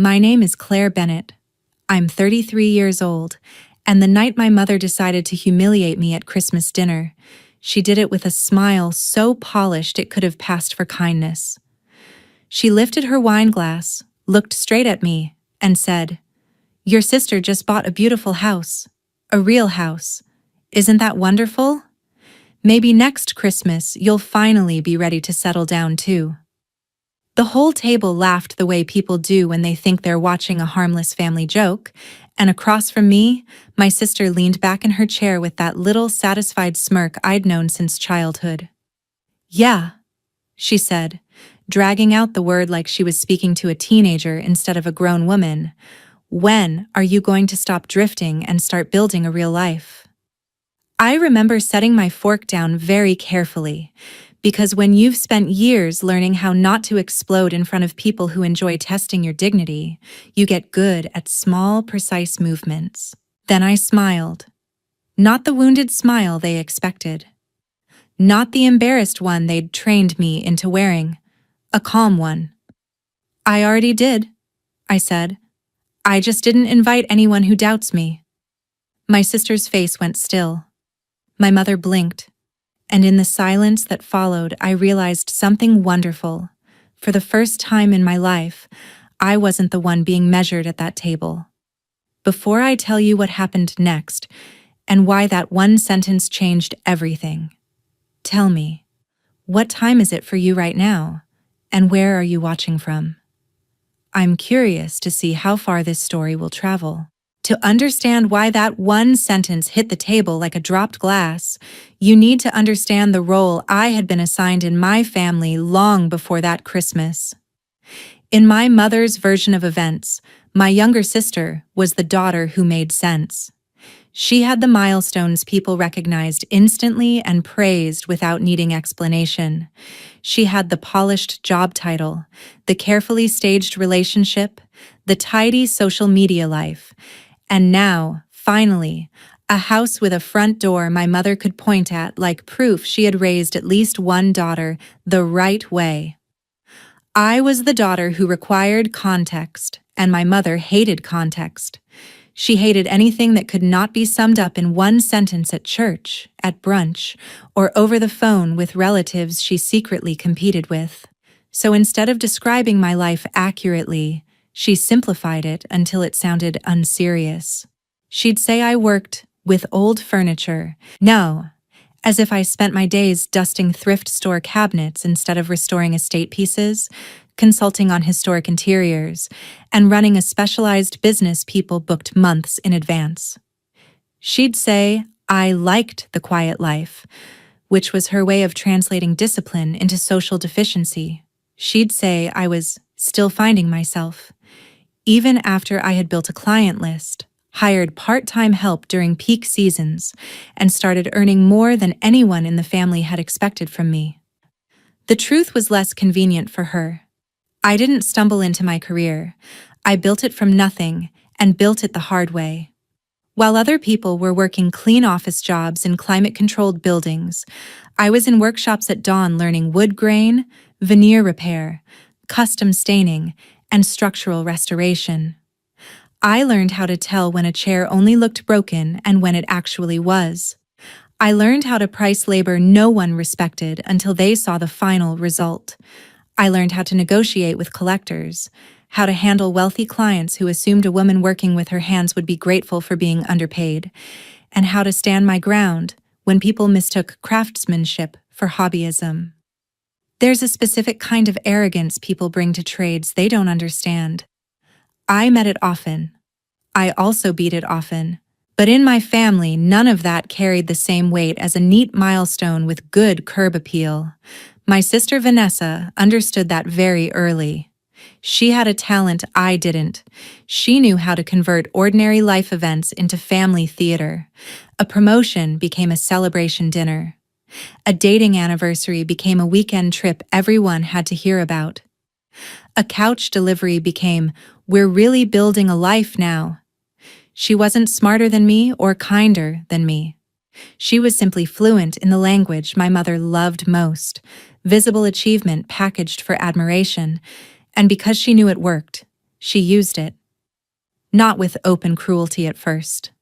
My name is Claire Bennett. I'm 33 years old, and the night my mother decided to humiliate me at Christmas dinner, she did it with a smile so polished it could have passed for kindness. She lifted her wine glass, looked straight at me, and said, "Your sister just bought a beautiful house. A real house. Isn't that wonderful? Maybe next Christmas you'll finally be ready to settle down too." The whole table laughed the way people do when they think they're watching a harmless family joke, and across from me, my sister leaned back in her chair with that little satisfied smirk I'd known since childhood. "Yeah," she said, dragging out the word like she was speaking to a teenager instead of a grown woman. "When are you going to stop drifting and start building a real life?" I remember setting my fork down very carefully, because when you've spent years learning how not to explode in front of people who enjoy testing your dignity, you get good at small, precise movements. Then I smiled. Not the wounded smile they expected. Not the embarrassed one they'd trained me into wearing. A calm one. "I already did," I said. "I just didn't invite anyone who doubts me." My sister's face went still. My mother blinked. And in the silence that followed, I realized something wonderful. For the first time in my life, I wasn't the one being measured at that table. Before I tell you what happened next, and why that one sentence changed everything, tell me, what time is it for you right now, and where are you watching from? I'm curious to see how far this story will travel. To understand why that one sentence hit the table like a dropped glass, you need to understand the role I had been assigned in my family long before that Christmas. In my mother's version of events, my younger sister was the daughter who made sense. She had the milestones people recognized instantly and praised without needing explanation. She had the polished job title, the carefully staged relationship, the tidy social media life, and now, finally, a house with a front door my mother could point at like proof she had raised at least one daughter the right way. I was the daughter who required context, and my mother hated context. She hated anything that could not be summed up in one sentence at church, at brunch, or over the phone with relatives she secretly competed with. So instead of describing my life accurately, she simplified it until it sounded unserious. She'd say I worked with old furniture. No, as if I spent my days dusting thrift store cabinets instead of restoring estate pieces, consulting on historic interiors, and running a specialized business people booked months in advance. She'd say I liked the quiet life, which was her way of translating discipline into social deficiency. She'd say I was still finding myself, even after I had built a client list, hired part-time help during peak seasons, and started earning more than anyone in the family had expected from me. The truth was less convenient for her. I didn't stumble into my career. I built it from nothing and built it the hard way. While other people were working clean office jobs in climate-controlled buildings, I was in workshops at dawn learning wood grain, veneer repair, custom staining, and structural restoration. I learned how to tell when a chair only looked broken and when it actually was. I learned how to price labor no one respected until they saw the final result. I learned how to negotiate with collectors, how to handle wealthy clients who assumed a woman working with her hands would be grateful for being underpaid, and how to stand my ground when people mistook craftsmanship for hobbyism. There's a specific kind of arrogance people bring to trades they don't understand. I met it often. I also beat it often. But in my family, none of that carried the same weight as a neat milestone with good curb appeal. My sister Vanessa understood that very early. She had a talent I didn't. She knew how to convert ordinary life events into family theater. A promotion became a celebration dinner. A dating anniversary became a weekend trip everyone had to hear about. A couch delivery became, "We're really building a life now." She wasn't smarter than me or kinder than me. She was simply fluent in the language my mother loved most, visible achievement packaged for admiration, and because she knew it worked, She used it. Not with open cruelty at first.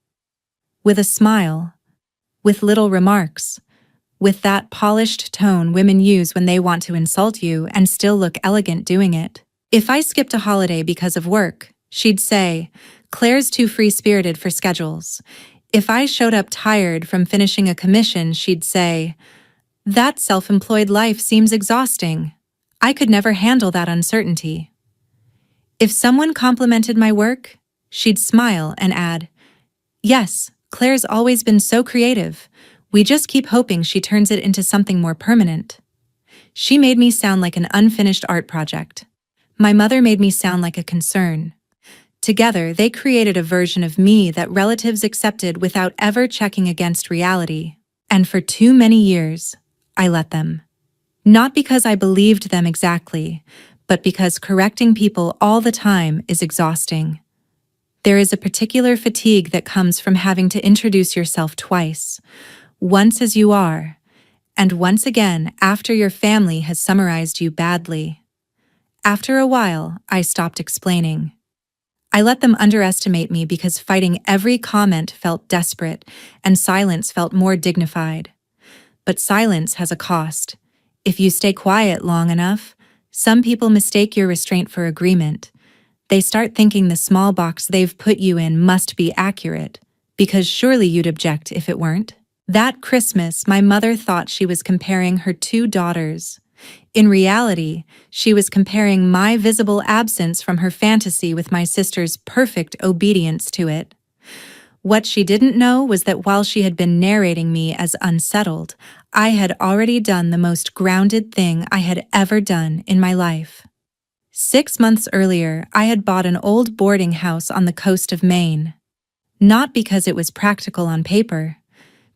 With a smile. With little remarks. With that polished tone women use when they want to insult you and still look elegant doing it. If I skipped a holiday because of work, she'd say, "Claire's too free-spirited for schedules." If I showed up tired from finishing a commission, she'd say, "That self-employed life seems exhausting." I could never handle that uncertainty. If someone complimented my work, she'd smile and add, "Yes, Claire's always been so creative. We just keep hoping she turns it into something more permanent." She made me sound like an unfinished art project. My mother made me sound like a concern. Together, they created a version of me that relatives accepted without ever checking against reality. And for too many years, I let them. Not because I believed them exactly, but because correcting people all the time is exhausting. There is a particular fatigue that comes from having to introduce yourself twice, once as you are, and once again after your family has summarized you badly. After a while, I stopped explaining. I let them underestimate me because fighting every comment felt desperate and silence felt more dignified. But silence has a cost. If you stay quiet long enough, some people mistake your restraint for agreement. They start thinking the small box they've put you in must be accurate, because surely you'd object if it weren't. That Christmas, my mother thought she was comparing her two daughters. In reality, she was comparing my visible absence from her fantasy with my sister's perfect obedience to it. What she didn't know was that while she had been narrating me as unsettled, I had already done the most grounded thing I had ever done in my life. 6 months earlier, I had bought an old boarding house on the coast of Maine. Not because it was practical on paper,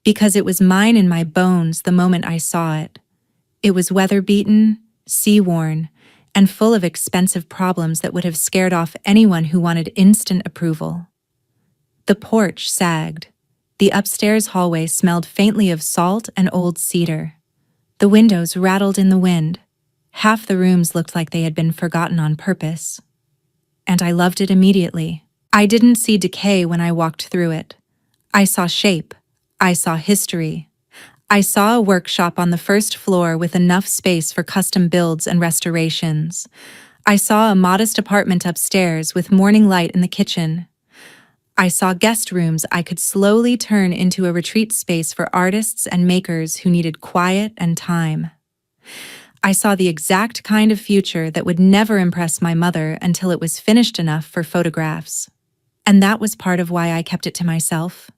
because it was mine in my bones the moment I saw it. It was weather-beaten, sea-worn, and full of expensive problems that would have scared off anyone who wanted instant approval. The porch sagged. The upstairs hallway smelled faintly of salt and old cedar. The windows rattled in the wind. Half the rooms looked like they had been forgotten on purpose. And I loved it immediately. I didn't see decay when I walked through it. I saw shape. I saw history. I saw a workshop on the first floor with enough space for custom builds and restorations. I saw a modest apartment upstairs with morning light in the kitchen. I saw guest rooms I could slowly turn into a retreat space for artists and makers who needed quiet and time. I saw the exact kind of future that would never impress my mother until it was finished enough for photographs. And that was part of why I kept it to myself.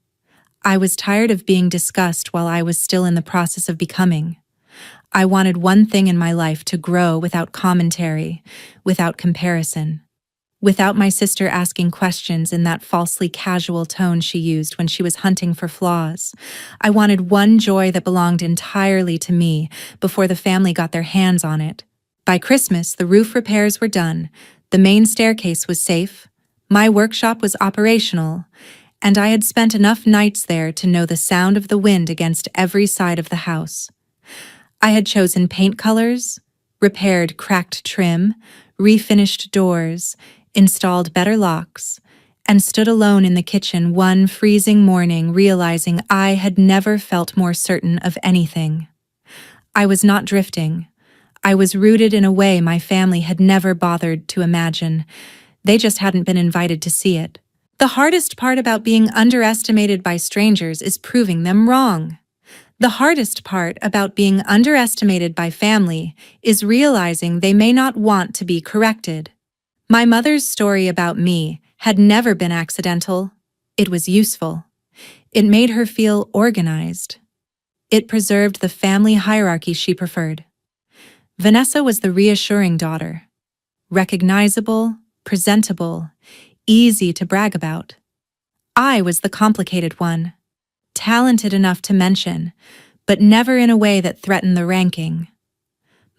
I was tired of being discussed while I was still in the process of becoming. I wanted one thing in my life to grow without commentary, without comparison. Without my sister asking questions in that falsely casual tone she used when she was hunting for flaws. I wanted one joy that belonged entirely to me before the family got their hands on it. By Christmas, the roof repairs were done, the main staircase was safe, my workshop was operational, and I had spent enough nights there to know the sound of the wind against every side of the house. I had chosen paint colors, repaired cracked trim, refinished doors, installed better locks, and stood alone in the kitchen one freezing morning realizing I had never felt more certain of anything. I was not drifting. I was rooted in a way my family had never bothered to imagine. They just hadn't been invited to see it. The hardest part about being underestimated by strangers is proving them wrong. The hardest part about being underestimated by family is realizing they may not want to be corrected. My mother's story about me had never been accidental. It was useful. It made her feel organized. It preserved the family hierarchy she preferred. Vanessa was the reassuring daughter. Recognizable, presentable, easy to brag about. I was the complicated one, talented enough to mention, but never in a way that threatened the ranking.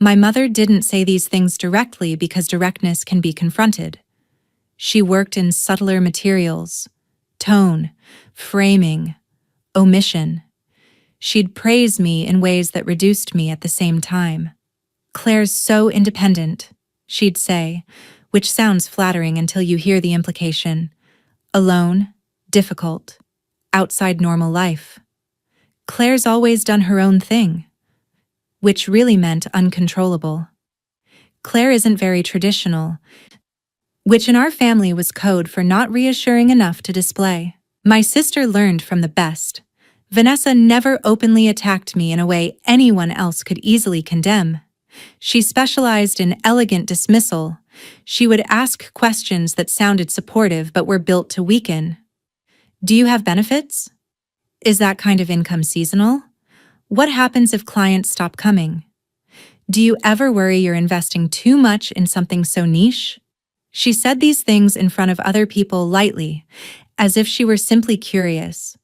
My mother didn't say these things directly because directness can be confronted. She worked in subtler materials, tone, framing, omission. She'd praise me in ways that reduced me at the same time. "Claire's so independent," she'd say, which sounds flattering until you hear the implication. Alone, difficult, outside normal life. Claire's always done her own thing, which really meant uncontrollable. Claire isn't very traditional, which in our family was code for not reassuring enough to display. My sister learned from the best. Vanessa never openly attacked me in a way anyone else could easily condemn. She specialized in elegant dismissal. She would ask questions that sounded supportive but were built to weaken. Do you have benefits? Is that kind of income seasonal? What happens if clients stop coming? Do you ever worry you're investing too much in something so niche? She said these things in front of other people lightly, as if she were simply curious.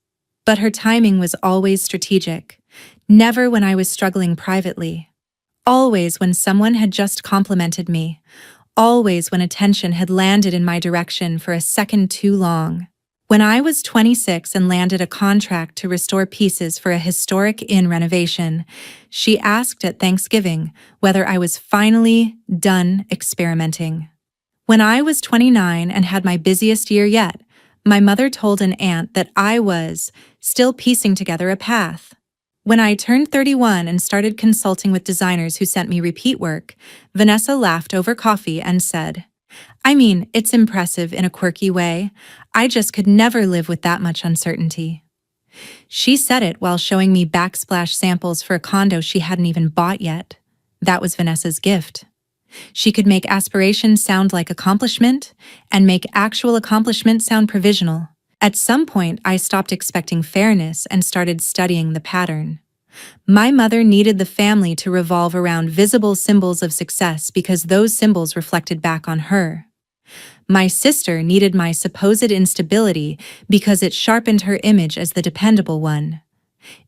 But her timing was always strategic, never when I was struggling privately. Always when someone had just complimented me, always when attention had landed in my direction for a second too long. When I was 26 and landed a contract to restore pieces for a historic inn renovation, she asked at Thanksgiving whether I was finally done experimenting. When I was 29 and had my busiest year yet, my mother told an aunt that I was still piecing together a path. When I turned 31 and started consulting with designers who sent me repeat work, Vanessa laughed over coffee and said, "I mean, it's impressive in a quirky way. I just could never live with that much uncertainty." She said it while showing me backsplash samples for a condo she hadn't even bought yet. That was Vanessa's gift. She could make aspiration sound like accomplishment and make actual accomplishment sound provisional. At some point, I stopped expecting fairness and started studying the pattern. My mother needed the family to revolve around visible symbols of success because those symbols reflected back on her. My sister needed my supposed instability because it sharpened her image as the dependable one.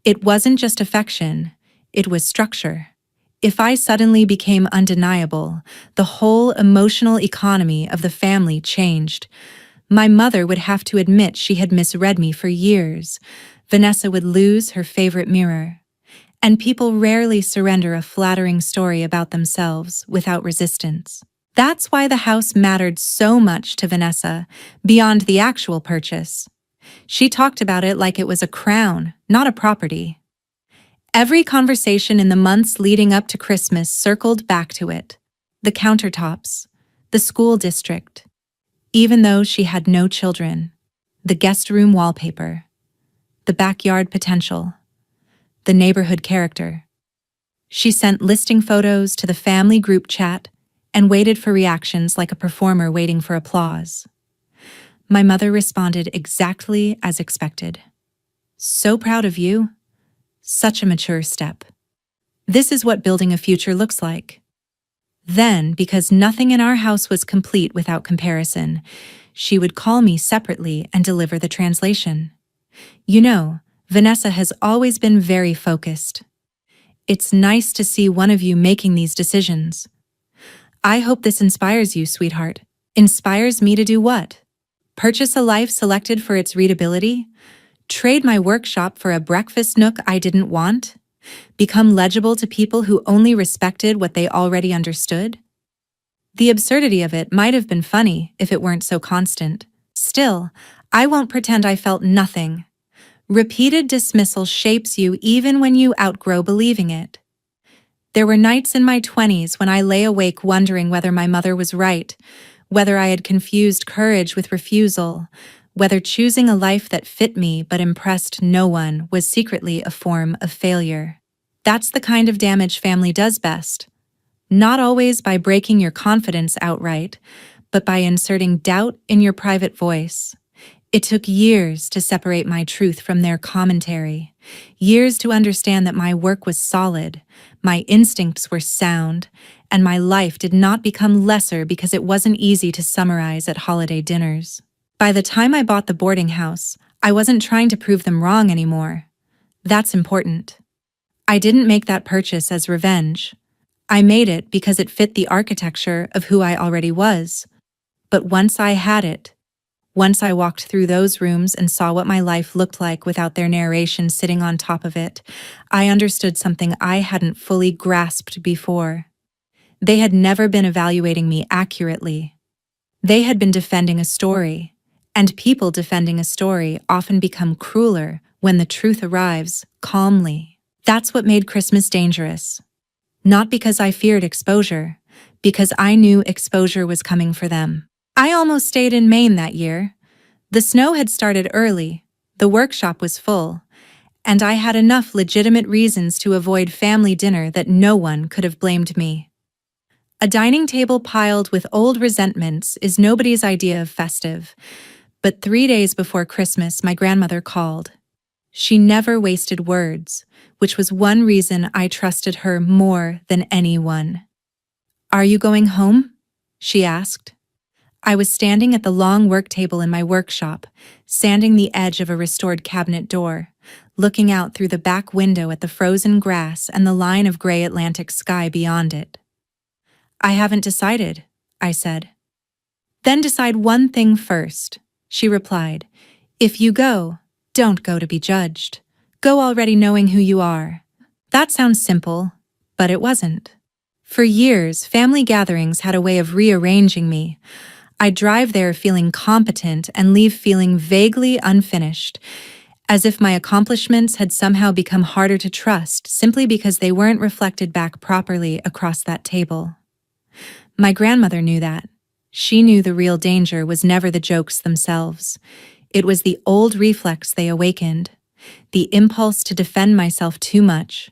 It wasn't just affection, it was structure. If I suddenly became undeniable, the whole emotional economy of the family changed. My mother would have to admit she had misread me for years. Vanessa would lose her favorite mirror. And people rarely surrender a flattering story about themselves without resistance. That's why the house mattered so much to Vanessa, beyond the actual purchase. She talked about it like it was a crown, not a property. Every conversation in the months leading up to Christmas circled back to it. The countertops, the school district, even though she had no children, the guest room wallpaper, the backyard potential, the neighborhood character. She sent listing photos to the family group chat and waited for reactions like a performer waiting for applause. My mother responded exactly as expected. "So proud of you. Such a mature step. This is what building a future looks like." Then, because nothing in our house was complete without comparison, she would call me separately and deliver the translation. "You know, Vanessa has always been very focused. It's nice to see one of you making these decisions. I hope this inspires you, sweetheart." Inspires me to do what? Purchase a life selected for its readability? Trade my workshop for a breakfast nook I didn't want? Become legible to people who only respected what they already understood? The absurdity of it might have been funny if it weren't so constant. Still, I won't pretend I felt nothing. Repeated dismissal shapes you even when you outgrow believing it. There were nights in my 20s when I lay awake wondering whether my mother was right, whether I had confused courage with refusal, whether choosing a life that fit me but impressed no one was secretly a form of failure. That's the kind of damage family does best. Not always by breaking your confidence outright, but by inserting doubt in your private voice. It took years to separate my truth from their commentary, years to understand that my work was solid, my instincts were sound, and my life did not become lesser because it wasn't easy to summarize at holiday dinners. By the time I bought the boarding house, I wasn't trying to prove them wrong anymore. That's important. I didn't make that purchase as revenge. I made it because it fit the architecture of who I already was. But once I had it, once I walked through those rooms and saw what my life looked like without their narration sitting on top of it, I understood something I hadn't fully grasped before. They had never been evaluating me accurately. They had been defending a story, and people defending a story often become crueler when the truth arrives calmly. That's what made Christmas dangerous. Not because I feared exposure, because I knew exposure was coming for them. I almost stayed in Maine that year. The snow had started early, the workshop was full, and I had enough legitimate reasons to avoid family dinner that no one could have blamed me. A dining table piled with old resentments is nobody's idea of festive, but 3 days before Christmas, my grandmother called. She never wasted words, which was one reason I trusted her more than anyone. "Are you going home?" she asked. I was standing at the long work table in my workshop, sanding the edge of a restored cabinet door, looking out through the back window at the frozen grass and the line of gray Atlantic sky beyond it. "I haven't decided," I said. "Then decide one thing first," she replied. "If you go, don't go to be judged. Go already knowing who you are." That sounds simple, but it wasn't. For years, family gatherings had a way of rearranging me. I'd drive there feeling competent and leave feeling vaguely unfinished, as if my accomplishments had somehow become harder to trust simply because they weren't reflected back properly across that table. My grandmother knew that. She knew the real danger was never the jokes themselves. It was the old reflex they awakened, the impulse to defend myself too much,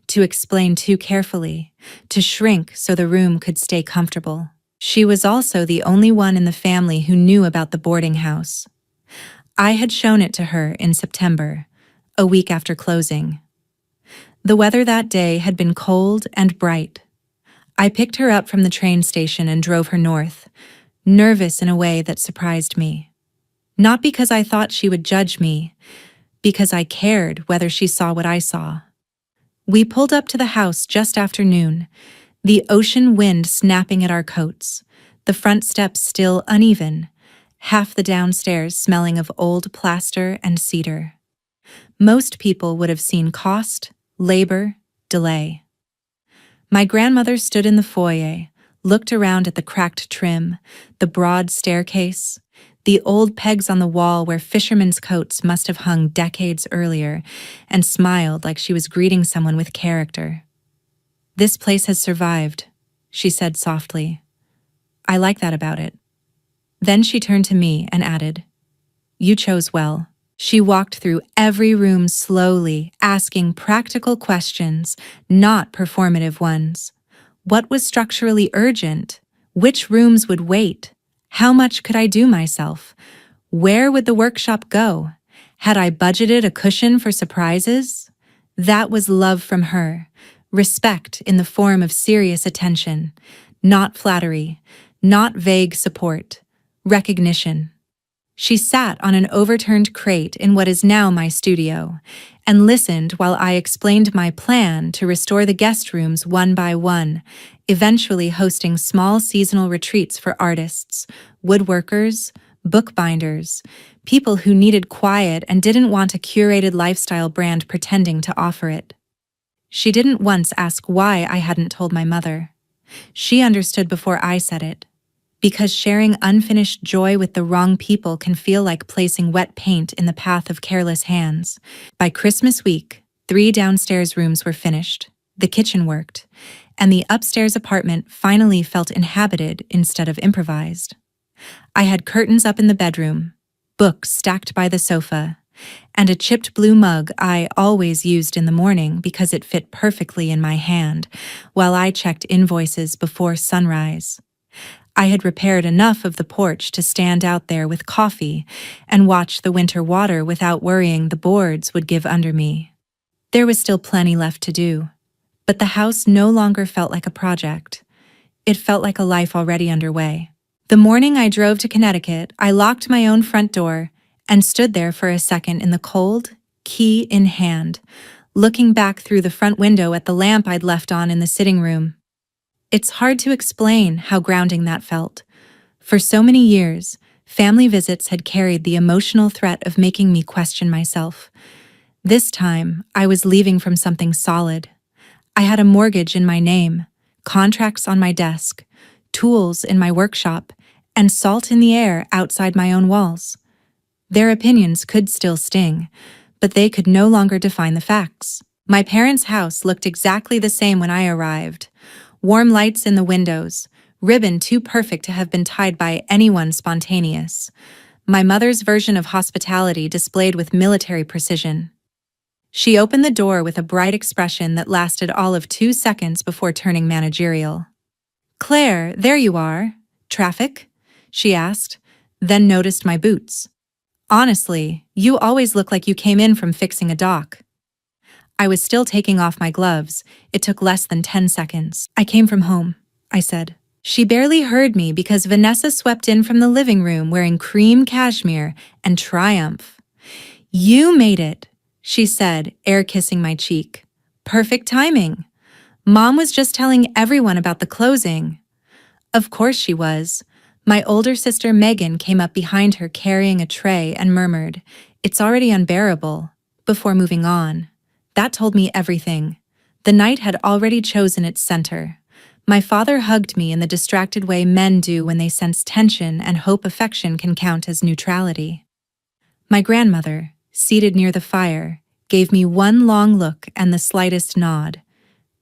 to explain too carefully, to shrink so the room could stay comfortable. She was also the only one in the family who knew about the boarding house. I had shown it to her in September, a week after closing. The weather that day had been cold and bright. I picked her up from the train station and drove her north, nervous in a way that surprised me. Not because I thought she would judge me, because I cared whether she saw what I saw. We pulled up to the house just after noon, the ocean wind snapping at our coats, the front steps still uneven, half the downstairs smelling of old plaster and cedar. Most people would have seen cost, labor, delay. My grandmother stood in the foyer, looked around at the cracked trim, the broad staircase, the old pegs on the wall where fishermen's coats must have hung decades earlier, and smiled like she was greeting someone with character. "This place has survived," she said softly. "I like that about it." Then she turned to me and added, "You chose well." She walked through every room slowly, asking practical questions, not performative ones. What was structurally urgent? Which rooms would wait? How much could I do myself? Where would the workshop go? Had I budgeted a cushion for surprises? That was love from her, respect in the form of serious attention, not flattery, not vague support, recognition. She sat on an overturned crate in what is now my studio and listened while I explained my plan to restore the guest rooms one by one, eventually hosting small seasonal retreats for artists, woodworkers, bookbinders, people who needed quiet and didn't want a curated lifestyle brand pretending to offer it. She didn't once ask why I hadn't told my mother. She understood before I said it. Because sharing unfinished joy with the wrong people can feel like placing wet paint in the path of careless hands. By Christmas week, 3 downstairs rooms were finished, the kitchen worked, and the upstairs apartment finally felt inhabited instead of improvised. I had curtains up in the bedroom, books stacked by the sofa, and a chipped blue mug I always used in the morning because it fit perfectly in my hand while I checked invoices before sunrise. I had repaired enough of the porch to stand out there with coffee and watch the winter water without worrying the boards would give under me. There was still plenty left to do, but the house no longer felt like a project. It felt like a life already underway. The morning I drove to Connecticut, I locked my own front door and stood there for a second in the cold, key in hand, looking back through the front window at the lamp I'd left on in the sitting room. It's hard to explain how grounding that felt. For so many years, family visits had carried the emotional threat of making me question myself. This time, I was leaving from something solid. I had a mortgage in my name, contracts on my desk, tools in my workshop, and salt in the air outside my own walls. Their opinions could still sting, but they could no longer define the facts. My parents' house looked exactly the same when I arrived. Warm lights in the windows, ribbon too perfect to have been tied by anyone spontaneous. My mother's version of hospitality displayed with military precision. She opened the door with a bright expression that lasted all of 2 seconds before turning managerial. "Claire, there you are. Traffic?" she asked, then noticed my boots. "Honestly, you always look like you came in from fixing a dock." I was still taking off my gloves. It took less than 10 seconds. "I came from home," I said. She barely heard me because Vanessa swept in from the living room wearing cream cashmere and triumph. "You made it," she said, air kissing my cheek. "Perfect timing. Mom was just telling everyone about the closing." Of course she was. My older sister Megan came up behind her carrying a tray and murmured, "It's already unbearable," before moving on. That told me everything. The night had already chosen its center. My father hugged me in the distracted way men do when they sense tension and hope affection can count as neutrality. My grandmother, seated near the fire, gave me one long look and the slightest nod.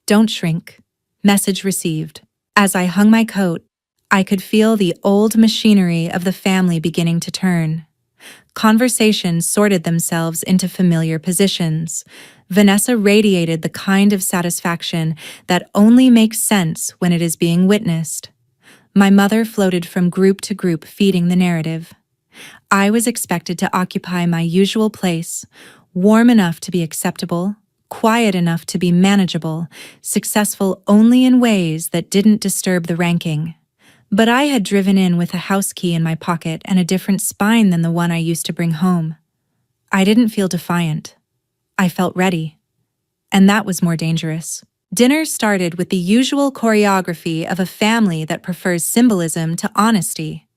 "Don't shrink." Message received. As I hung my coat, I could feel the old machinery of the family beginning to turn. Conversations sorted themselves into familiar positions. Vanessa radiated the kind of satisfaction that only makes sense when it is being witnessed. My mother floated from group to group feeding the narrative. I was expected to occupy my usual place, warm enough to be acceptable, quiet enough to be manageable, successful only in ways that didn't disturb the ranking. But I had driven in with a house key in my pocket and a different spine than the one I used to bring home. I didn't feel defiant. I felt ready. And that was more dangerous. Dinner started with the usual choreography of a family that prefers symbolism to honesty.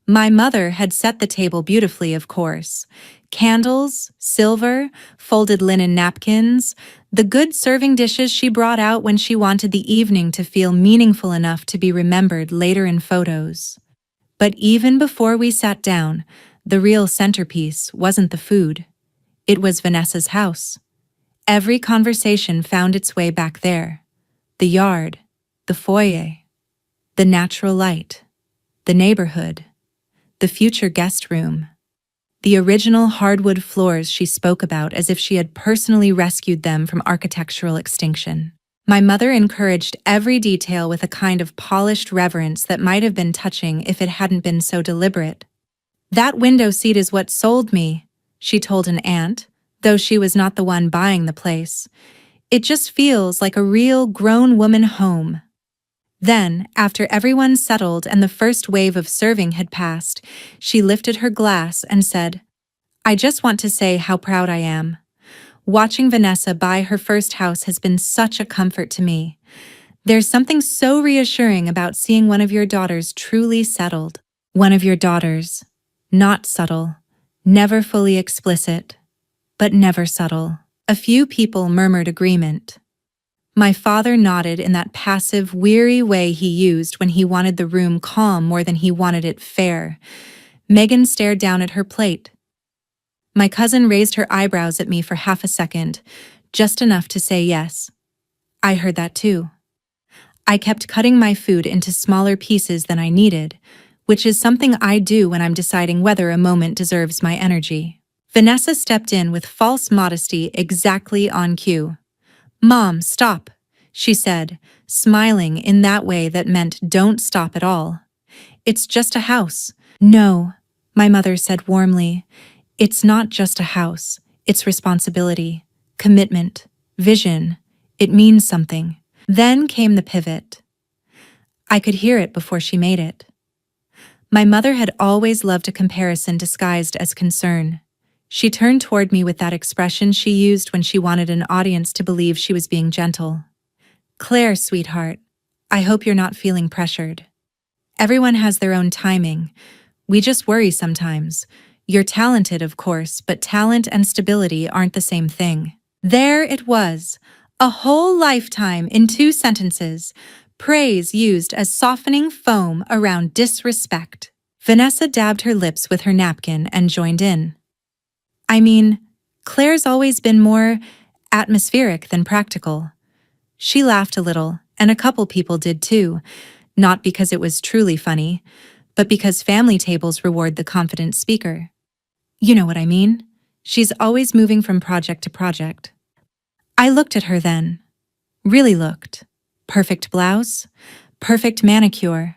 My mother had set the table beautifully, of course. Candles, silver, folded linen napkins, the good serving dishes she brought out when she wanted the evening to feel meaningful enough to be remembered later in photos. But even before we sat down, the real centerpiece wasn't the food. It was Vanessa's house. Every conversation found its way back there. The yard, the foyer, the natural light, the neighborhood, the future guest room. The original hardwood floors she spoke about as if she had personally rescued them from architectural extinction. My mother encouraged every detail with a kind of polished reverence that might have been touching if it hadn't been so deliberate. "That window seat is what sold me," she told an aunt, though she was not the one buying the place. "It just feels like a real grown woman home." Then, after everyone settled and the first wave of serving had passed, she lifted her glass and said, "I just want to say how proud I am. Watching Vanessa buy her first house has been such a comfort to me. There's something so reassuring about seeing one of your daughters truly settled. One of your daughters. Not subtle, never fully explicit, but never subtle." A few people murmured agreement. My father nodded in that passive, weary way he used when he wanted the room calm more than he wanted it fair. Megan stared down at her plate. My cousin raised her eyebrows at me for half a second, just enough to say yes. I heard that too. I kept cutting my food into smaller pieces than I needed, which is something I do when I'm deciding whether a moment deserves my energy. Vanessa stepped in with false modesty exactly on cue. "Mom, stop," she said, smiling in that way that meant don't stop at all. "It's just a house." "No," my mother said warmly. "It's not just a house. It's responsibility, commitment, vision. It means something." Then came the pivot. I could hear it before she made it. My mother had always loved a comparison disguised as concern. She turned toward me with that expression she used when she wanted an audience to believe she was being gentle. "Claire, sweetheart, I hope you're not feeling pressured. Everyone has their own timing. We just worry sometimes. You're talented, of course, but talent and stability aren't the same thing." There it was, a whole lifetime in 2 sentences, praise used as softening foam around disrespect. Vanessa dabbed her lips with her napkin and joined in. I mean, Claire's always been more atmospheric than practical. She laughed a little, and a couple people did too, not because it was truly funny, but because family tables reward the confident speaker. You know what I mean? She's always moving from project to project. I looked at her then. Really looked. Perfect blouse, perfect manicure,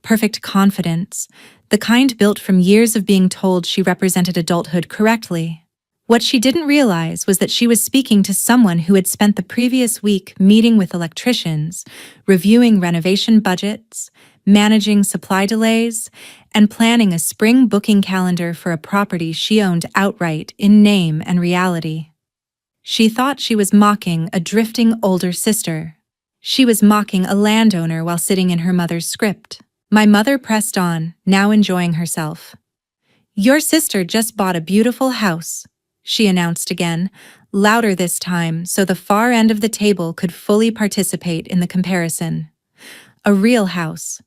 perfect confidence, the kind built from years of being told she represented adulthood correctly. What she didn't realize was that she was speaking to someone who had spent the previous week meeting with electricians, reviewing renovation budgets, managing supply delays, and planning a spring booking calendar for a property she owned outright in name and reality. She thought she was mocking a drifting older sister. She was mocking a landowner while sitting in her mother's script. My mother pressed on, now enjoying herself. Your sister just bought a beautiful house, she announced again, louder this time so the far end of the table could fully participate in the comparison. A real house.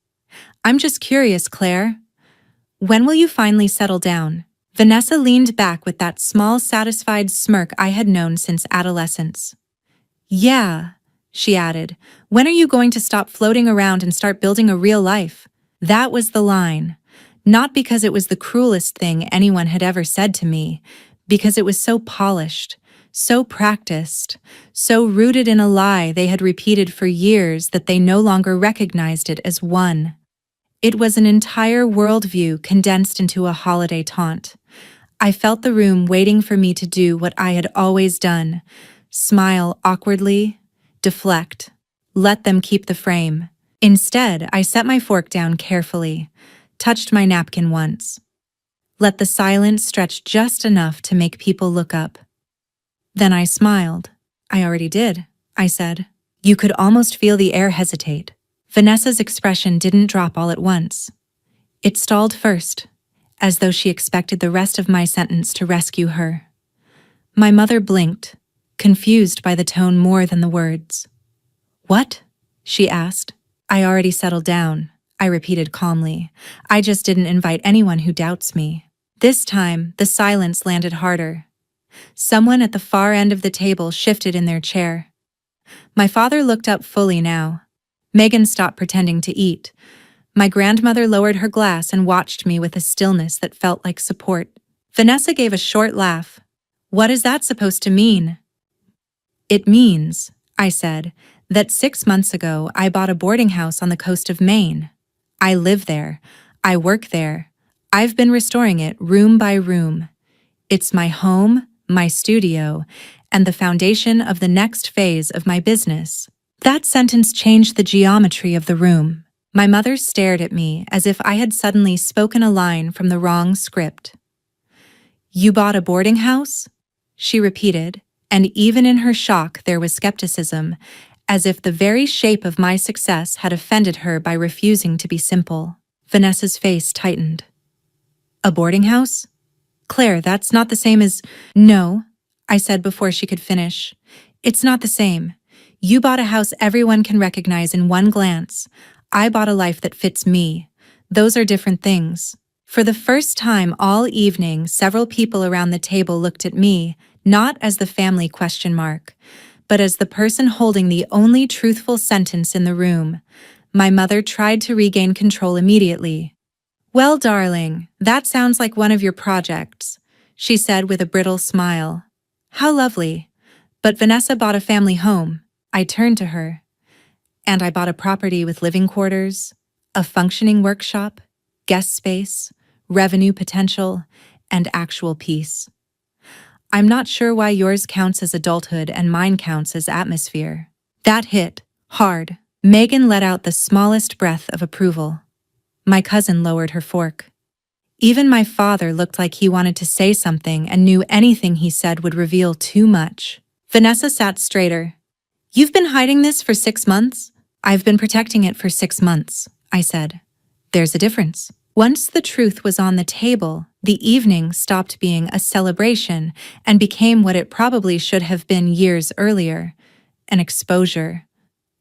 I'm just curious, Claire. When will you finally settle down? Vanessa leaned back with that small, satisfied smirk I had known since adolescence. Yeah, she added. When are you going to stop floating around and start building a real life? That was the line. Not because it was the cruelest thing anyone had ever said to me, because it was so polished, so practiced, so rooted in a lie they had repeated for years that they no longer recognized it as one. It was an entire worldview condensed into a holiday taunt. I felt the room waiting for me to do what I had always done: smile awkwardly, deflect, let them keep the frame. Instead, I set my fork down carefully, touched my napkin once. Let the silence stretch just enough to make people look up. Then I smiled. I already did, I said. You could almost feel the air hesitate. Vanessa's expression didn't drop all at once. It stalled first, as though she expected the rest of my sentence to rescue her. My mother blinked, confused by the tone more than the words. What? She asked. I already settled down, I repeated calmly. I just didn't invite anyone who doubts me. This time, the silence landed harder. Someone at the far end of the table shifted in their chair. My father looked up fully now. Megan stopped pretending to eat. My grandmother lowered her glass and watched me with a stillness that felt like support. Vanessa gave a short laugh. What is that supposed to mean? It means, I said, that 6 months ago I bought a boarding house on the coast of Maine. I live there. I work there. I've been restoring it room by room. It's my home, my studio, and the foundation of the next phase of my business. That sentence changed the geometry of the room. My mother stared at me as if I had suddenly spoken a line from the wrong script. You bought a boarding house? She repeated, and even in her shock there was skepticism, as if the very shape of my success had offended her by refusing to be simple. Vanessa's face tightened. A boarding house? Claire, that's not the same as— No, I said before she could finish. It's not the same. You bought a house everyone can recognize in one glance. I bought a life that fits me. Those are different things. For the first time all evening, several people around the table looked at me, not as the family question mark, but as the person holding the only truthful sentence in the room. My mother tried to regain control immediately. Well, darling, that sounds like one of your projects, she said with a brittle smile. How lovely. But Vanessa bought a family home. I turned to her. And I bought a property with living quarters, a functioning workshop, guest space, revenue potential, and actual peace. I'm not sure why yours counts as adulthood and mine counts as atmosphere. That hit hard. Megan let out the smallest breath of approval. My cousin lowered her fork. Even my father looked like he wanted to say something and knew anything he said would reveal too much. Vanessa sat straighter. You've been hiding this for 6 months? I've been protecting it for 6 months, I said. There's a difference. Once the truth was on the table, the evening stopped being a celebration and became what it probably should have been years earlier, an exposure.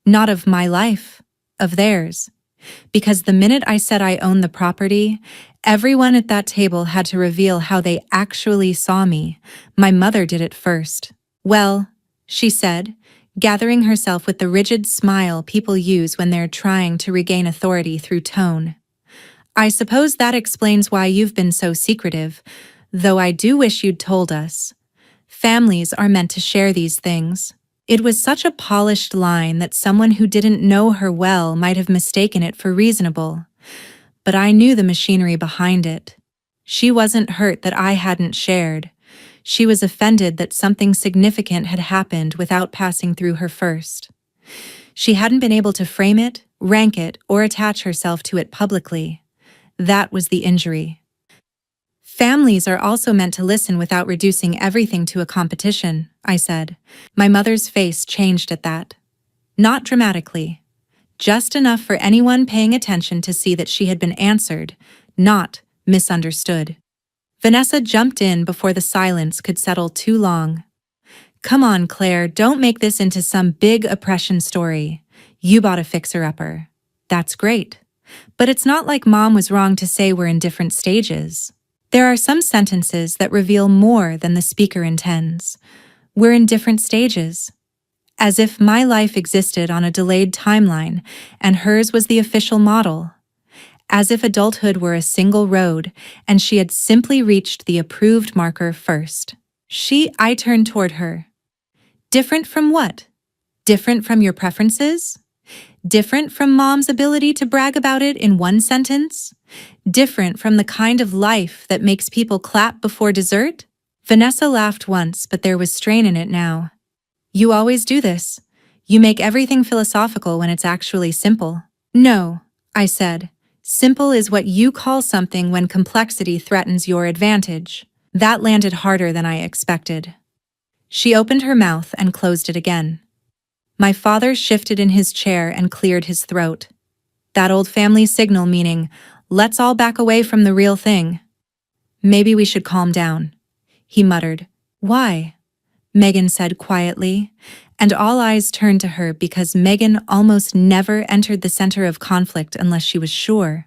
Not of my life, of theirs. Because the minute I said I owned the property, everyone at that table had to reveal how they actually saw me. My mother did it first. "Well," she said, gathering herself with the rigid smile people use when they're trying to regain authority through tone. "I suppose that explains why you've been so secretive, though I do wish you'd told us. Families are meant to share these things." It was such a polished line that someone who didn't know her well might have mistaken it for reasonable. But I knew the machinery behind it. She wasn't hurt that I hadn't shared. She was offended that something significant had happened without passing through her first. She hadn't been able to frame it, rank it, or attach herself to it publicly. That was the injury. "Families are also meant to listen without reducing everything to a competition," I said. My mother's face changed at that. Not dramatically. Just enough for anyone paying attention to see that she had been answered, not misunderstood. Vanessa jumped in before the silence could settle too long. "Come on, Claire, don't make this into some big oppression story. You bought a fixer-upper. That's great. But it's not like Mom was wrong to say we're in different stages. There are some sentences that reveal more than the speaker intends. We're in different stages. As if my life existed on a delayed timeline and hers was the official model. As if adulthood were a single road and she had simply reached the approved marker first. I turned toward her. "Different from what? Different from your preferences? Different from Mom's ability to brag about it in one sentence? Different from the kind of life that makes people clap before dessert?" Vanessa laughed once, but there was strain in it now. "You always do this. You make everything philosophical when it's actually simple." "No," I said. "Simple is what you call something when complexity threatens your advantage." That landed harder than I expected. She opened her mouth and closed it again. My father shifted in his chair and cleared his throat. That old family signal meaning, "Let's all back away from the real thing." "Maybe we should calm down," he muttered. "Why?" Megan said quietly, and all eyes turned to her because Megan almost never entered the center of conflict unless she was sure.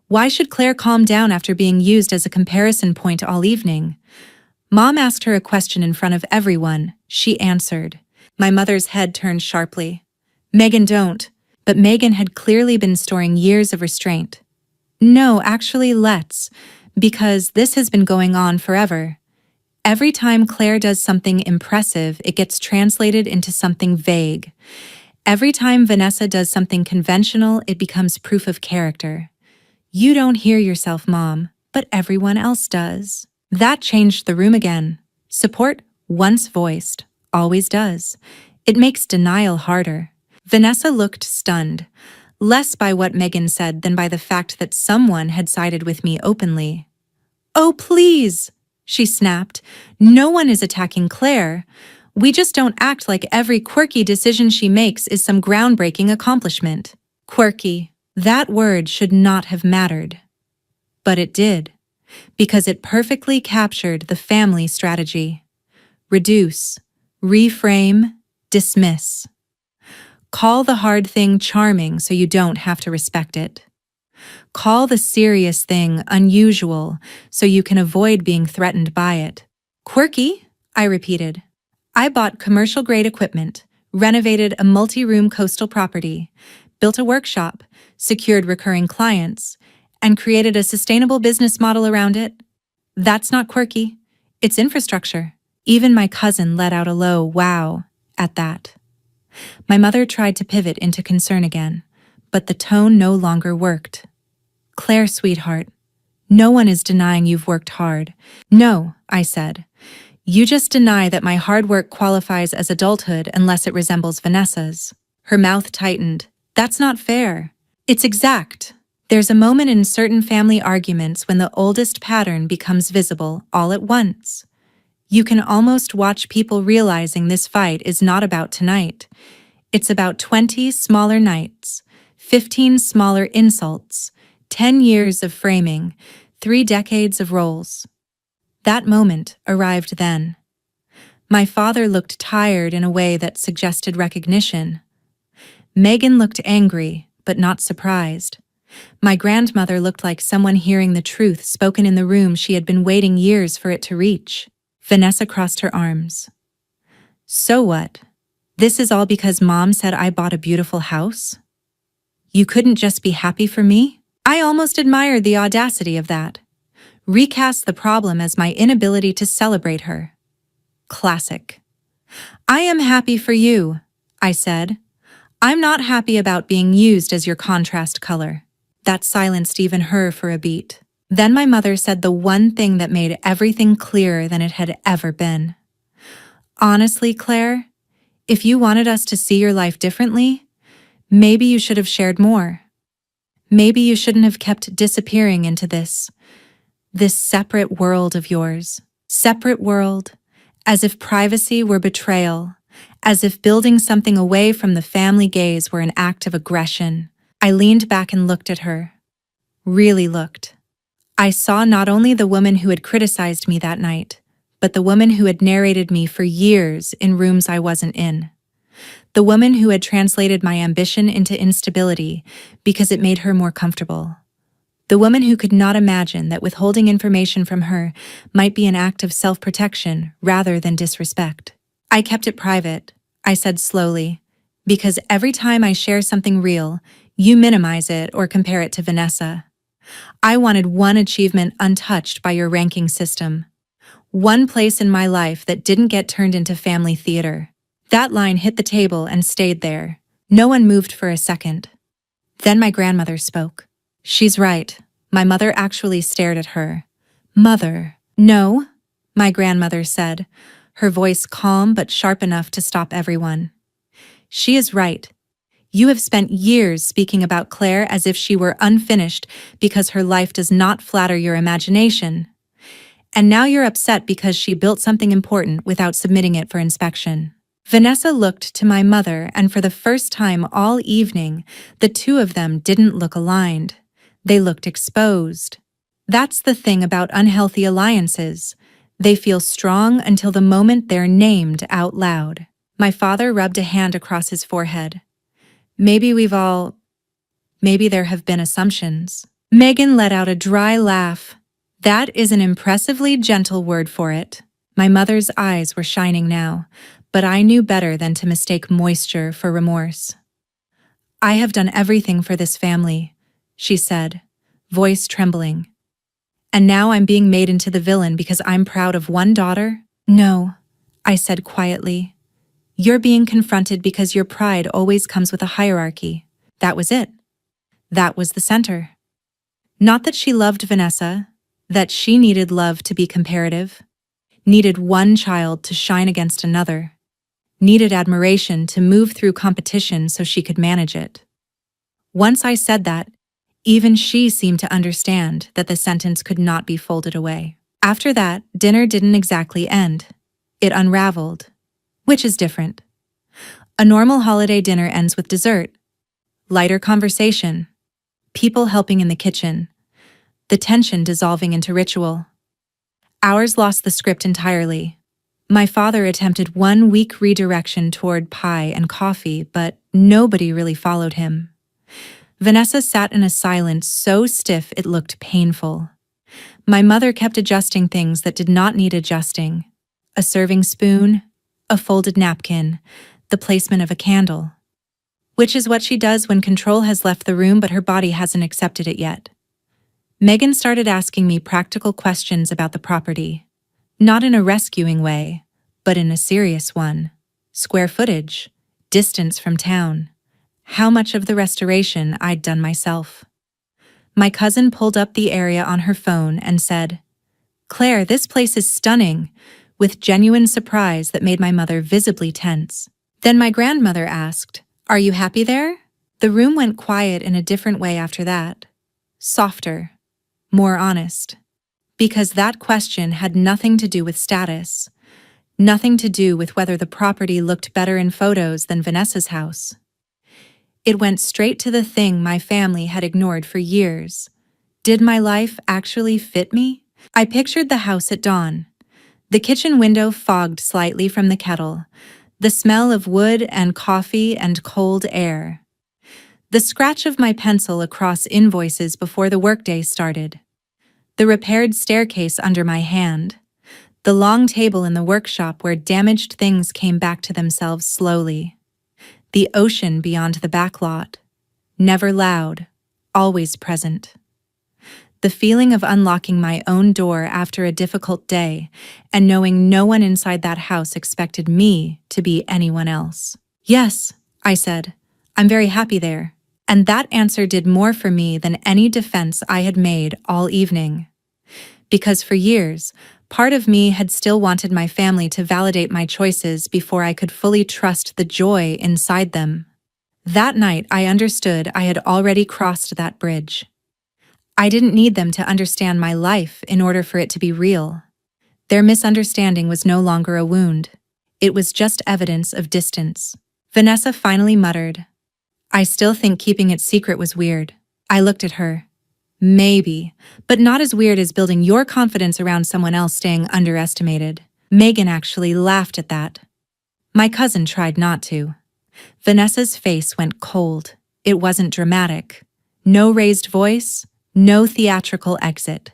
Why should Claire calm down after being used as a comparison point all evening? Mom asked her a question in front of everyone. She answered. My mother's head turned sharply. "Megan, don't." But Megan had clearly been storing years of restraint. "No, actually, let's. Because this has been going on forever. Every time Claire does something impressive, it gets translated into something vague. Every time Vanessa does something conventional, it becomes proof of character. You don't hear yourself, Mom, but everyone else does." That changed the room again. Support, once voiced, always does. It makes denial harder. Vanessa looked stunned, less by what Megan said than by the fact that someone had sided with me openly. "Oh, please," she snapped. "No one is attacking Claire. We just don't act like every quirky decision she makes is some groundbreaking accomplishment." Quirky. That word should not have mattered. But it did, because it perfectly captured the family strategy. Reduce, reframe, dismiss. Call the hard thing charming so you don't have to respect it. Call the serious thing unusual so you can avoid being threatened by it. "Quirky?" I repeated. "I bought commercial-grade equipment, renovated a multi-room coastal property, built a workshop, secured recurring clients, and created a sustainable business model around it. That's not quirky. It's infrastructure." Even my cousin let out a low wow at that. My mother tried to pivot into concern again, but the tone no longer worked. "Claire, sweetheart, no one is denying you've worked hard." "No," I said. "You just deny that my hard work qualifies as adulthood unless it resembles Vanessa's." Her mouth tightened. "That's not fair. It's exact." There's a moment in certain family arguments when the oldest pattern becomes visible all at once. You can almost watch people realizing this fight is not about tonight. It's about 20 smaller nights, 15 smaller insults, 10 years of framing, 3 decades of roles. That moment arrived then. My father looked tired in a way that suggested recognition. Megan looked angry, but not surprised. My grandmother looked like someone hearing the truth spoken in the room she had been waiting years for it to reach. Vanessa crossed her arms. So what? This is all because Mom said I bought a beautiful house? You couldn't just be happy for me? I almost admired the audacity of that. Recast the problem as my inability to celebrate her. Classic. I am happy for you, I said. I'm not happy about being used as your contrast color. That silenced even her for a beat. Then my mother said the one thing that made everything clearer than it had ever been. Honestly, Claire, if you wanted us to see your life differently, maybe you should have shared more. Maybe you shouldn't have kept disappearing into this separate world of yours. Separate world, as if privacy were betrayal, as if building something away from the family gaze were an act of aggression. I leaned back and looked at her. Really looked. I saw not only the woman who had criticized me that night, but the woman who had narrated me for years in rooms I wasn't in. The woman who had translated my ambition into instability because it made her more comfortable. The woman who could not imagine that withholding information from her might be an act of self-protection rather than disrespect. I kept it private, I said slowly, because every time I share something real, you minimize it or compare it to Vanessa. I wanted one achievement untouched by your ranking system. One place in my life that didn't get turned into family theater. That line hit the table and stayed there. No one moved for a second. Then my grandmother spoke. She's right. My mother actually stared at her. Mother. No, my grandmother said, her voice calm but sharp enough to stop everyone. She is right. You have spent years speaking about Claire as if she were unfinished because her life does not flatter your imagination. And now you're upset because she built something important without submitting it for inspection. Vanessa looked to my mother, and for the first time all evening, the two of them didn't look aligned. They looked exposed. That's the thing about unhealthy alliances. They feel strong until the moment they're named out loud. My father rubbed a hand across his forehead. Maybe there have been assumptions. Megan let out a dry laugh. That is an impressively gentle word for it. My mother's eyes were shining now, but I knew better than to mistake moisture for remorse. I have done everything for this family, she said, voice trembling. And now I'm being made into the villain because I'm proud of one daughter? No, I said quietly. You're being confronted because your pride always comes with a hierarchy. That was it. That was the center. Not that she loved Vanessa, that she needed love to be comparative, needed one child to shine against another, needed admiration to move through competition so she could manage it. Once I said that, even she seemed to understand that the sentence could not be folded away. After that, dinner didn't exactly end. It unraveled, which is different. A normal holiday dinner ends with dessert, lighter conversation, people helping in the kitchen, the tension dissolving into ritual. Ours lost the script entirely. My father attempted one weak redirection toward pie and coffee, but nobody really followed him. Vanessa sat in a silence so stiff it looked painful. My mother kept adjusting things that did not need adjusting. A serving spoon, a folded napkin, the placement of a candle. Which is what she does when control has left the room but her body hasn't accepted it yet. Megan started asking me practical questions about the property. Not in a rescuing way, but in a serious one. Square footage, distance from town, how much of the restoration I'd done myself. My cousin pulled up the area on her phone and said, "Claire, this place is stunning," with genuine surprise that made my mother visibly tense. Then my grandmother asked, "Are you happy there?" The room went quiet in a different way after that. Softer, more honest. Because that question had nothing to do with status, nothing to do with whether the property looked better in photos than Vanessa's house. It went straight to the thing my family had ignored for years. Did my life actually fit me? I pictured the house at dawn. The kitchen window fogged slightly from the kettle, the smell of wood and coffee and cold air. The scratch of my pencil across invoices before the workday started. The repaired staircase under my hand. The long table in the workshop where damaged things came back to themselves slowly. The ocean beyond the backlot. Never loud, always present. The feeling of unlocking my own door after a difficult day and knowing no one inside that house expected me to be anyone else. Yes, I said. I'm very happy there. And that answer did more for me than any defense I had made all evening. Because for years, part of me had still wanted my family to validate my choices before I could fully trust the joy inside them. That night, I understood I had already crossed that bridge. I didn't need them to understand my life in order for it to be real. Their misunderstanding was no longer a wound. It was just evidence of distance. Vanessa finally muttered, "I still think keeping it secret was weird." I looked at her. Maybe, but not as weird as building your confidence around someone else staying underestimated. Megan actually laughed at that. My cousin tried not to. Vanessa's face went cold. It wasn't dramatic. No raised voice, no theatrical exit.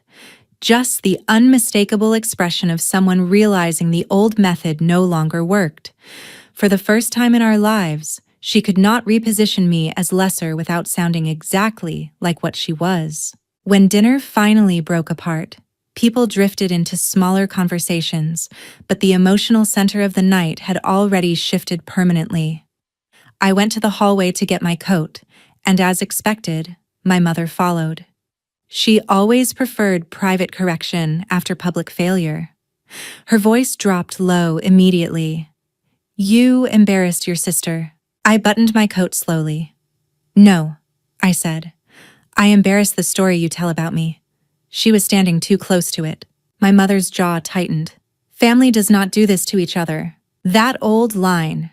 Just the unmistakable expression of someone realizing the old method no longer worked. For the first time in our lives, she could not reposition me as lesser without sounding exactly like what she was. When dinner finally broke apart, people drifted into smaller conversations, but the emotional center of the night had already shifted permanently. I went to the hallway to get my coat, and as expected, my mother followed. She always preferred private correction after public failure. Her voice dropped low immediately. "You embarrassed your sister." I buttoned my coat slowly. "No," I said. "I embarrassed the story you tell about me." She was standing too close to it. My mother's jaw tightened. Family does not do this to each other. That old line.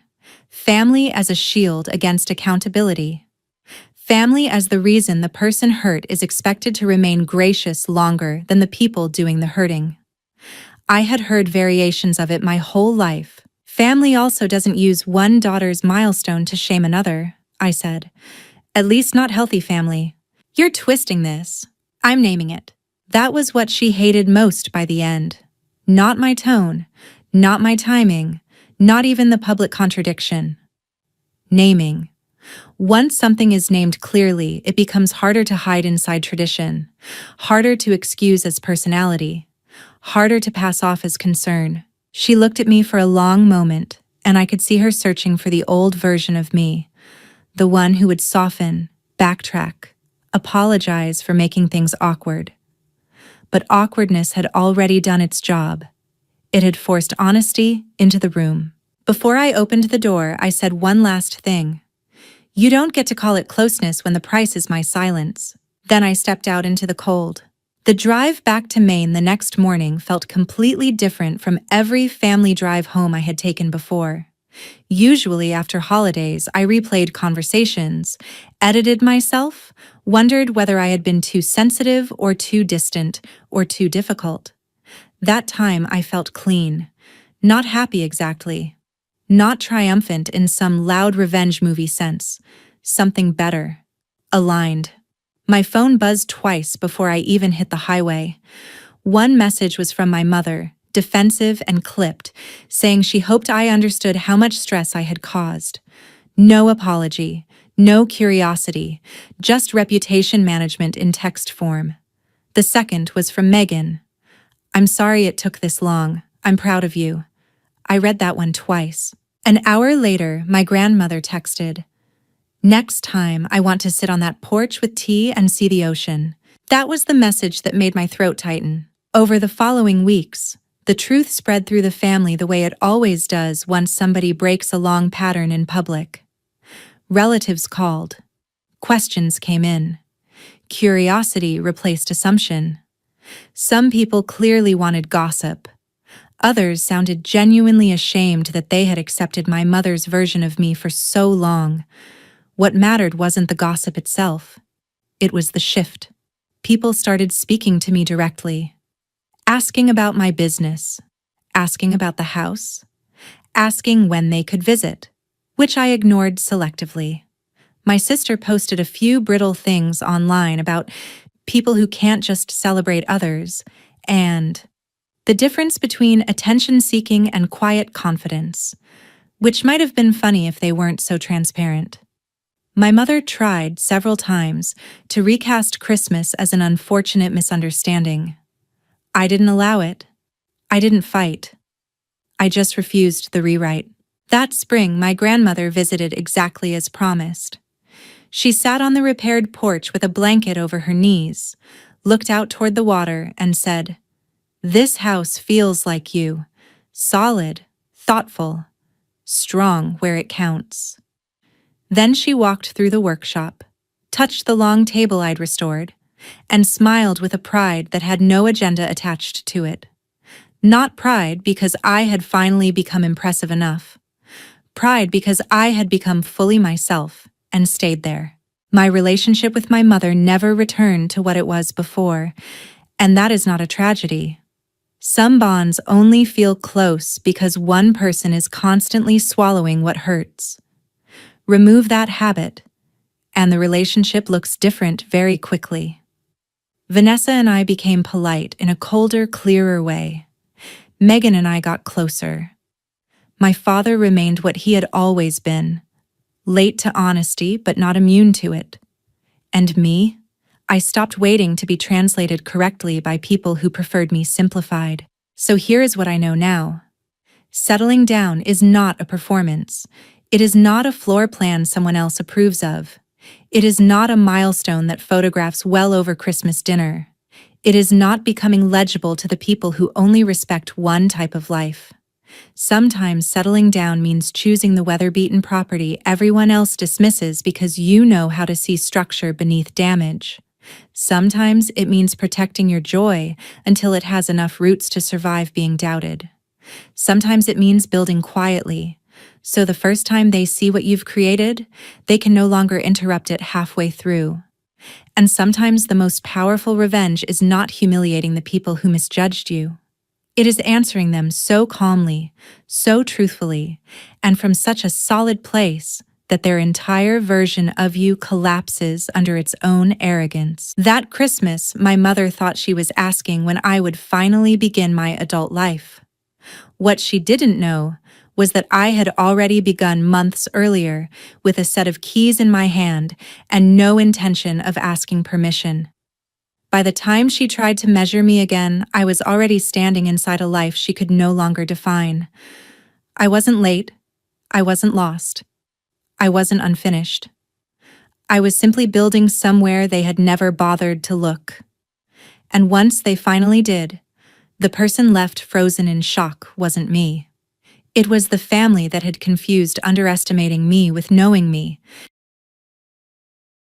Family as a shield against accountability. Family as the reason the person hurt is expected to remain gracious longer than the people doing the hurting. I had heard variations of it my whole life. Family also doesn't use one daughter's milestone to shame another, I said. At least not healthy family. You're twisting this. I'm naming it. That was what she hated most by the end. Not my tone, not my timing, not even the public contradiction. Naming. Once something is named clearly, it becomes harder to hide inside tradition, harder to excuse as personality, harder to pass off as concern. She looked at me for a long moment, and I could see her searching for the old version of me, the one who would soften, backtrack, apologize for making things awkward. But awkwardness had already done its job. It had forced honesty into the room. Before I opened the door, I said one last thing. You don't get to call it closeness when the price is my silence. Then I stepped out into the cold. The drive back to Maine the next morning felt completely different from every family drive home I had taken before. Usually after holidays, I replayed conversations, edited myself, wondered whether I had been too sensitive or too distant or too difficult. That time I felt clean, not happy exactly. Not triumphant in some loud revenge movie sense. Something better. Aligned. My phone buzzed twice before I even hit the highway. One message was from my mother, defensive and clipped, saying she hoped I understood how much stress I had caused. No apology, no curiosity, just reputation management in text form. The second was from Megan. I'm sorry it took this long. I'm proud of you. I read that one twice. An hour later, my grandmother texted, Next time, I want to sit on that porch with tea and see the ocean. That was the message that made my throat tighten. Over the following weeks, the truth spread through the family the way it always does once somebody breaks a long pattern in public. Relatives called. Questions came in. Curiosity replaced assumption. Some people clearly wanted gossip. Others sounded genuinely ashamed that they had accepted my mother's version of me for so long. What mattered wasn't the gossip itself. It was the shift. People started speaking to me directly, asking about my business, asking about the house, asking when they could visit, which I ignored selectively. My sister posted a few brittle things online about people who can't just celebrate others, and the difference between attention-seeking and quiet confidence, which might have been funny if they weren't so transparent. My mother tried several times to recast Christmas as an unfortunate misunderstanding. I didn't allow it. I didn't fight. I just refused the rewrite. That spring, my grandmother visited exactly as promised. She sat on the repaired porch with a blanket over her knees, looked out toward the water, and said, "This house feels like you. Solid, thoughtful, strong where it counts." Then she walked through the workshop, touched the long table I'd restored, and smiled with a pride that had no agenda attached to it. Not pride because I had finally become impressive enough. Pride because I had become fully myself and stayed there. My relationship with my mother never returned to what it was before, and that is not a tragedy. Some bonds only feel close because one person is constantly swallowing what hurts. Remove that habit, and the relationship looks different very quickly. Vanessa and I became polite in a colder, clearer way. Megan and I got closer. My father remained what he had always been, late to honesty but not immune to it. And me? I stopped waiting to be translated correctly by people who preferred me simplified. So here is what I know now. Settling down is not a performance. It is not a floor plan someone else approves of. It is not a milestone that photographs well over Christmas dinner. It is not becoming legible to the people who only respect one type of life. Sometimes settling down means choosing the weather-beaten property everyone else dismisses because you know how to see structure beneath damage. Sometimes it means protecting your joy until it has enough roots to survive being doubted. Sometimes it means building quietly, so the first time they see what you've created, they can no longer interrupt it halfway through. And sometimes the most powerful revenge is not humiliating the people who misjudged you. It is answering them so calmly, so truthfully, and from such a solid place that their entire version of you collapses under its own arrogance. That Christmas, my mother thought she was asking when I would finally begin my adult life. What she didn't know was that I had already begun months earlier with a set of keys in my hand and no intention of asking permission. By the time she tried to measure me again, I was already standing inside a life she could no longer define. I wasn't late. I wasn't lost. I wasn't unfinished. I was simply building somewhere they had never bothered to look. And once they finally did, the person left frozen in shock wasn't me. It was the family that had confused underestimating me with knowing me,